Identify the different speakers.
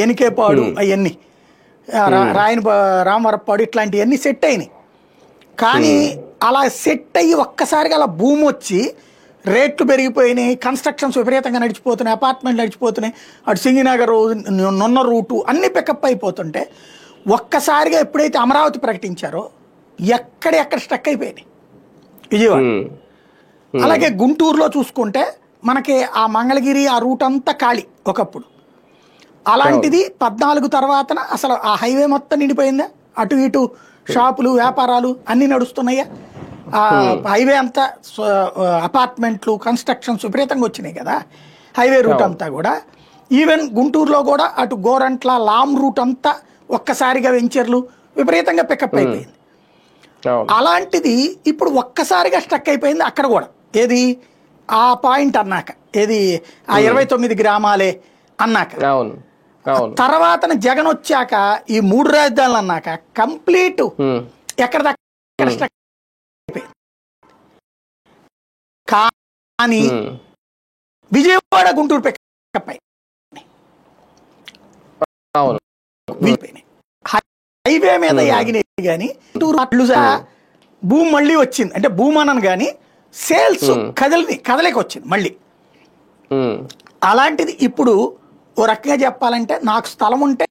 Speaker 1: ఎనికేపాడు అవన్నీ రాయని రామవరపాడు ఇట్లాంటివన్నీ సెట్ అయినాయి. కానీ అలా సెట్ అయ్యి ఒక్కసారిగా అలా భూమి వచ్చి రేట్లు పెరిగిపోయినాయి, కన్స్ట్రక్షన్స్ విపరీతంగా నడిచిపోతున్నాయి, అపార్ట్మెంట్లు నడిచిపోతున్నాయి, అటు సింగినగర్ నున్న రూటు అన్నీ పికప్ అయిపోతుంటే ఒక్కసారిగా ఎప్పుడైతే అమరావతి ప్రకటించారో ఎక్కడ స్టక్ అయిపోయినాయి విజయవాడ. అలాగే గుంటూరులో చూసుకుంటే మనకి ఆ మంగళగిరి ఆ రూట్ అంతా ఖాళీ ఒకప్పుడు. అలాంటిది 14 తర్వాతన అసలు ఆ హైవే మొత్తం నిండిపోయిందా, అటు ఇటు షాపులు వ్యాపారాలు అన్నీ నడుస్తున్నాయా, ఆ హైవే అంతా అపార్ట్మెంట్లు కన్స్ట్రక్షన్స్ విపరీతంగా వచ్చినాయి కదా హైవే రూట్ అంతా కూడా. ఈవెన్ గుంటూరులో కూడా అటు గోరంట్ల లామ్ రూట్ అంతా ఒక్కసారిగా వెంచర్లు విపరీతంగా పికప్ అయిపోయింది. అలాంటిది ఇప్పుడు ఒక్కసారిగా స్టక్ అయిపోయింది అక్కడ కూడా. ఏది ఆ పాయింట్ అన్నాక, ఏది ఆ 29 గ్రామాలే అన్నాక, తర్వాత జగన్ వచ్చాక ఈ 3 రాజధానులు అన్నాక కంప్లీట్ ఎక్కడ దగ్గర స్టక్ అయిపోయింది. కానీ విజయవాడ గుంటూరు పికప్ అయిపోయినాయి. హైవే మీద యాగినాయి కానీ గుంటూరు భూమి మళ్ళీ వచ్చింది. అంటే భూమి అనను కానీ సేల్స్ కదలికి వచ్చింది మళ్ళీ. అలాంటిది ఇప్పుడు ఓ రకంగా చెప్పాలంటే నాకు స్థలం ఉంటే